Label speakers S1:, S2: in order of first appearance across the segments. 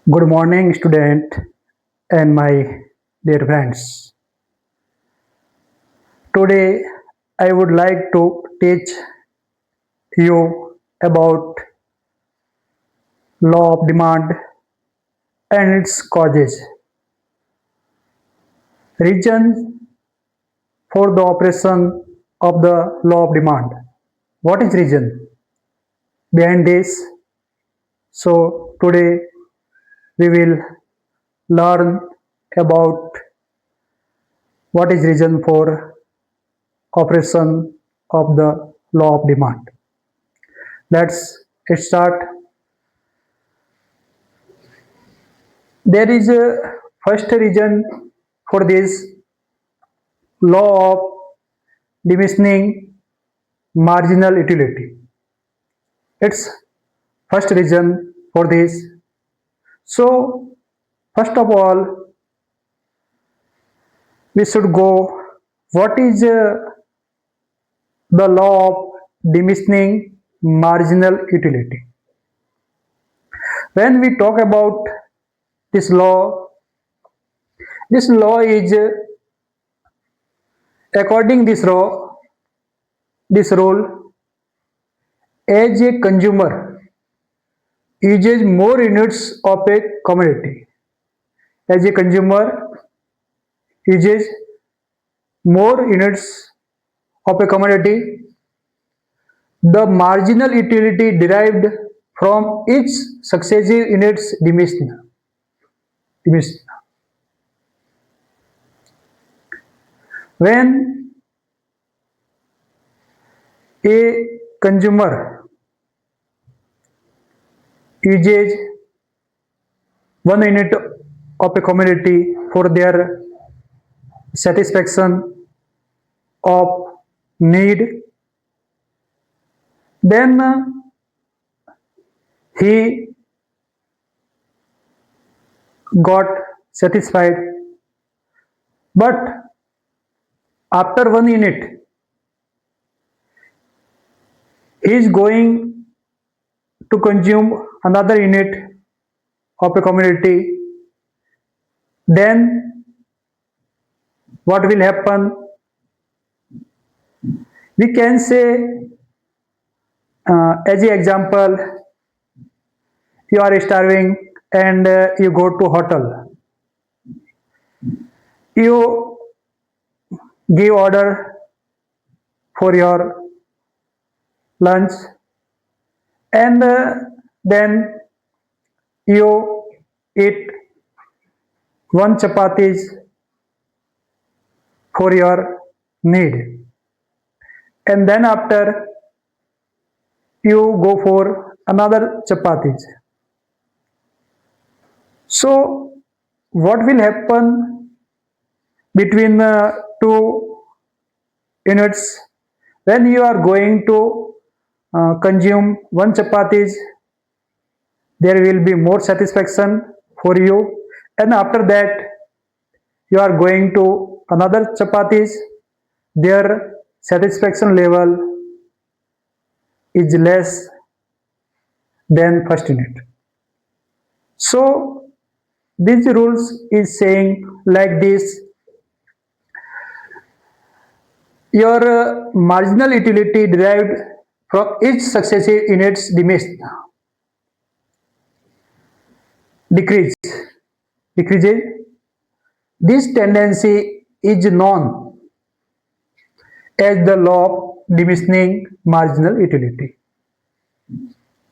S1: Good morning, student and my dear friends. Today, I would like to teach you about law of demand and its causes, reason for the operation of the law of demand. What is reason behind this? So today we will learn about what is reason for operation of the law of demand. Let's start. There is a first reason for this law of diminishing marginal utility. It's first reason for this. So, first of all, we should go what is the law of diminishing marginal utility. When we talk about this law is according this rule as a consumer uses more units of a commodity. As a consumer uses more units of a commodity, the marginal utility derived from each successive units diminished. When a consumer uses one unit of a commodity for their satisfaction of need, then he got satisfied. But after one unit, he is going to consume another unit of a commodity. Then what will happen? We can say, as an example, you are starving and you go to hotel. You give order for your lunch and then you eat one chapatis for your need, and then after you go for another chapatis. So what will happen between two units? When you are going to consume one chapatis, there will be more satisfaction for you, and after that you are going to another chapatis, their satisfaction level is less than first unit. So these rules is saying like this: your marginal utility derived from each successive units decrease decreases. This tendency is known as the law of diminishing marginal utility.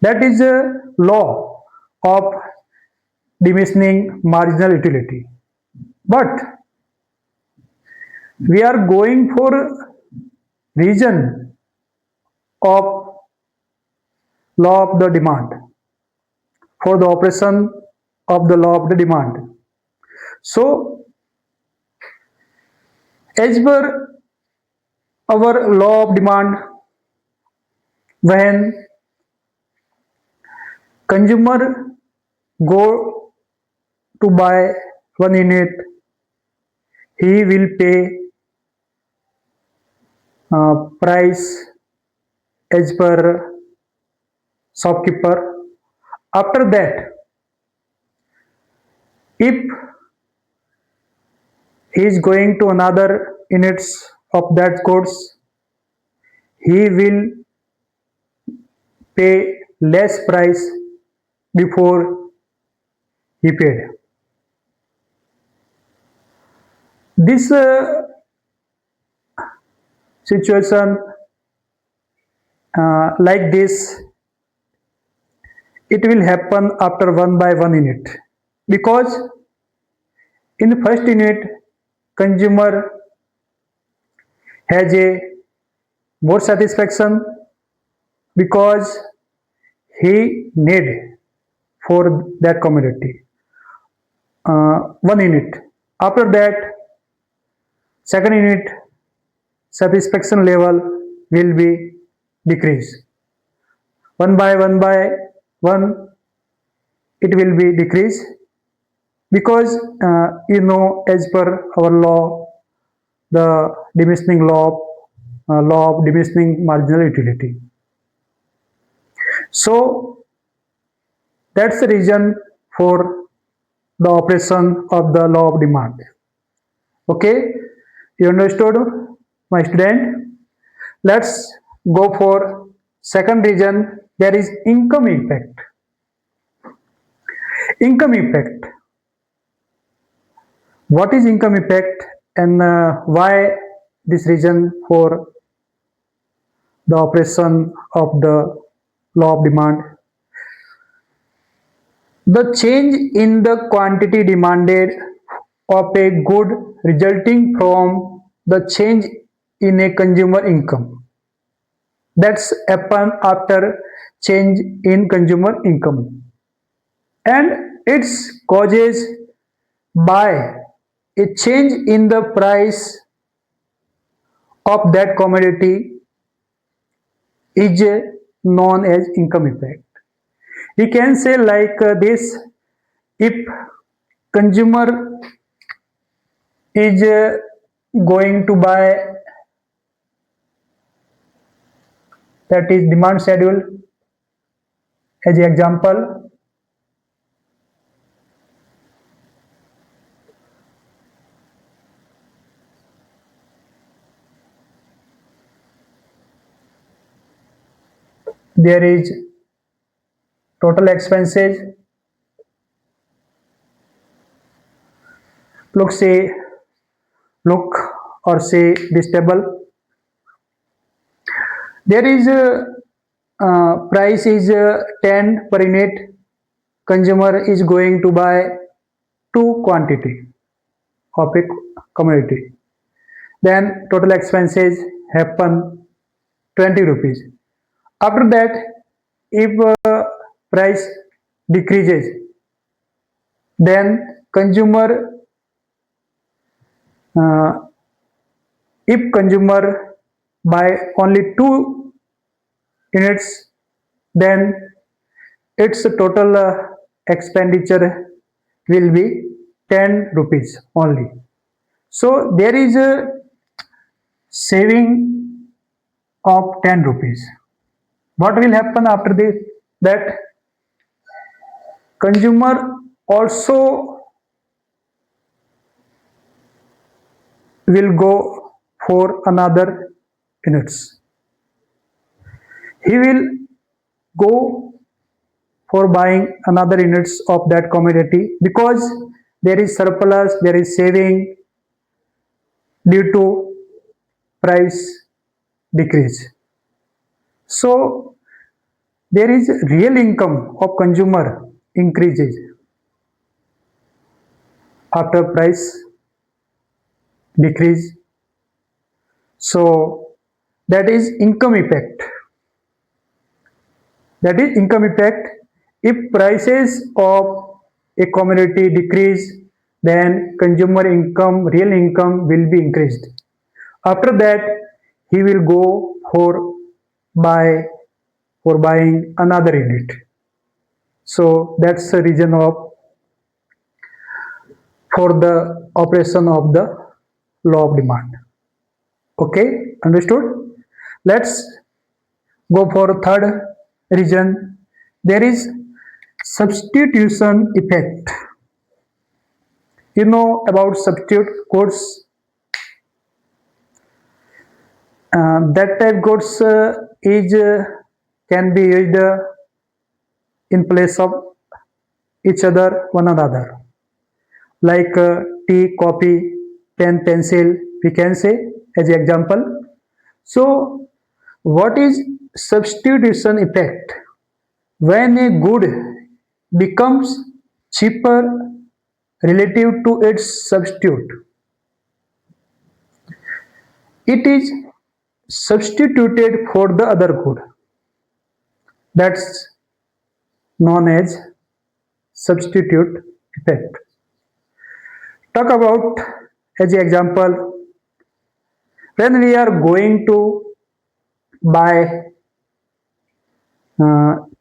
S1: That is a law of diminishing marginal utility. But we are going for reason of law of the demand, for the operation of the law of the demand. So, as per our law of demand, when consumer go to buy one unit, he will pay price as per shopkeeper. After that, If he is going to another units of that goods, he will pay less price before he paid. This situation like this, it will happen after one by one unit, because in the first unit consumer has a more satisfaction because he need for that commodity. One unit after that, second unit satisfaction level will be decreased. One by one it will be decreased, because as per our law, the diminishing law of diminishing marginal utility. So that's the reason for the operation of the law of demand. Okay, you understood, my student? Let's go for second reason. There is income impact. Income impact. What is income impact, and why this reason for the operation of the law of demand? The change in the quantity demanded of a good resulting from the change in a consumer income. That's happen after change in consumer income, and its causes by a change in the price of that commodity is known as income effect. We can say like this: if consumer is going to buy, that is demand schedule as an example, there is total expenses. Look or say this table. There is a price is 10 per unit. Consumer is going to buy two quantity of a commodity. Then total expenses happen 20 rupees. After that, if price decreases, then uh, if consumer buy only two units, then its total expenditure will be 10 rupees only. So there is a saving of 10 rupees. What will happen after this? That consumer also will go for another units. He will go for buying another units of that commodity, because there is surplus, there is saving due to price decrease. So there is real income of consumer increases after price decrease. So that is income effect. That is income effect. If prices of a commodity decrease, then consumer income, real income will be increased. After that, he will go buy for buying another unit. So that's the reason of for the operation of the law of demand. Okay, understood? Let's go for third reason. There is substitution effect. You know about substitute goods. That type goods is can be used in place of each other, one another, like tea, coffee, pen, pencil. We can say as example. So, what is substitution effect? When a good becomes cheaper relative to its substitute, it is substituted for the other good. That's known as substitute effect. Talk about as an example when we are going to buy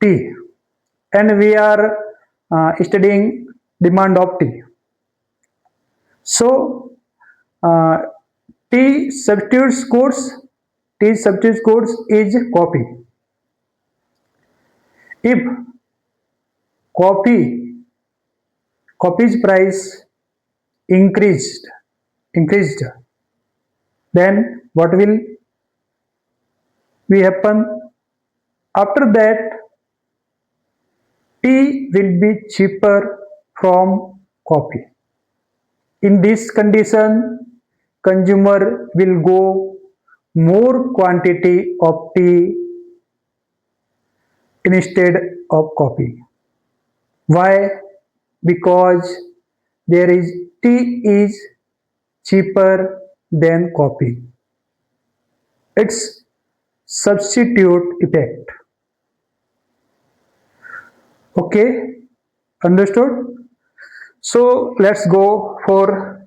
S1: tea and we are studying demand of tea. So uh, tea substitutes goods. Tea substitutes goods is coffee. If coffee coffee's price increased, then what will be happen? After that, tea will be cheaper from coffee. In this condition, consumer will go more quantity of tea instead of coffee. Why? Because there is tea is cheaper than coffee. It's substitute effect. Okay, understood? So let's go for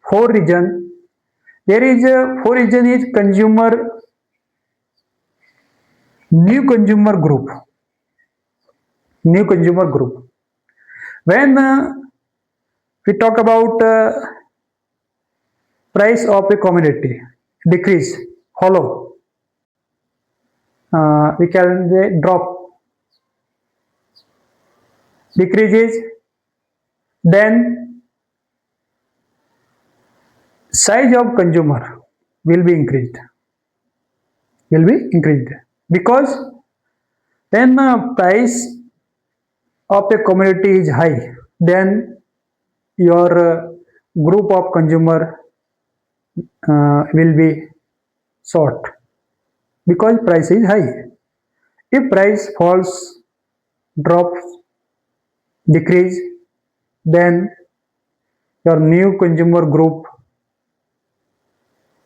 S1: four region. There is a four region is consumer new consumer group. New consumer group. When we talk about price of a commodity decrease, hollow, we can say drop, decreases, then size of consumer will be increased, because when price of a commodity is high, then your group of consumer will be short because price is high. If price falls, drops, decrease, then your new consumer group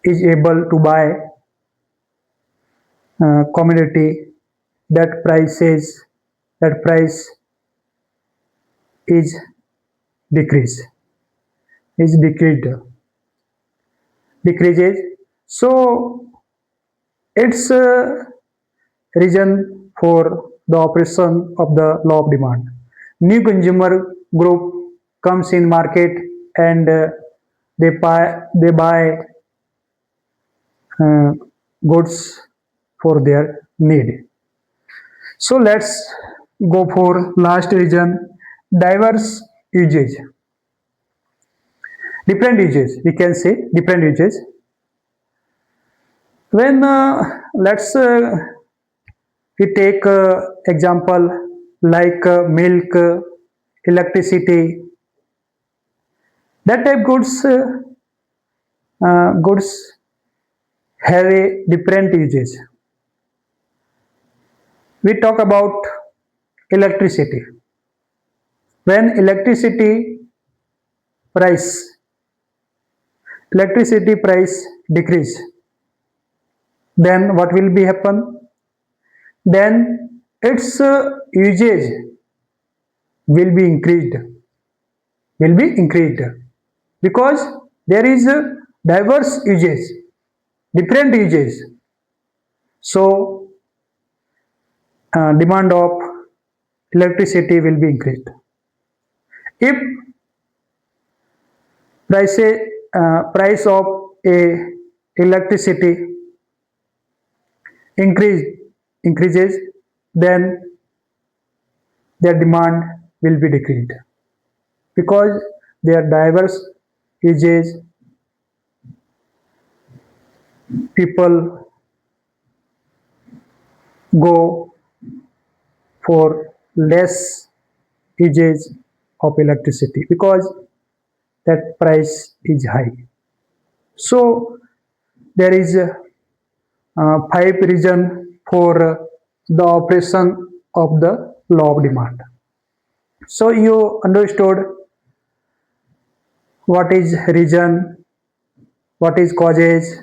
S1: is able to buy commodity that price is decrease is decreases. So it's a reason for the operation of the law of demand. New consumer group comes in market and they buy uh, goods for their need. So let's go for last reason, diverse usage. Different uses, we can say different uses. When let's we take example like milk, electricity, that type goods have a different uses. We talk about electricity. When price electricity price decrease, then what will be happen? Then its usage will be increased because there is diverse uses, different uses. So demand of electricity will be increased. If price of a electricity increases, then their demand will be decreased because their diverse uses, people go for less usage of electricity because that price is high. So there is five reason for the operation of the law of demand. So you understood what is reason, what is causes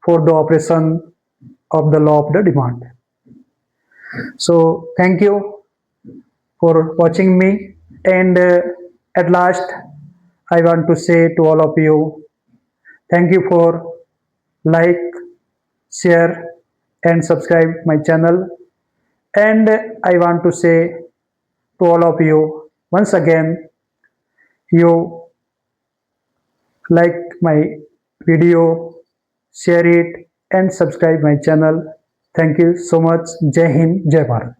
S1: for the operation of the law of the demand. So thank you for watching me, and at last I want to say to all of you, thank you for like, share and subscribe my channel. And I want to say to all of you once again, you like my video, share it and subscribe my channel. Thank you so much. Jai Hind, Jai Bharat.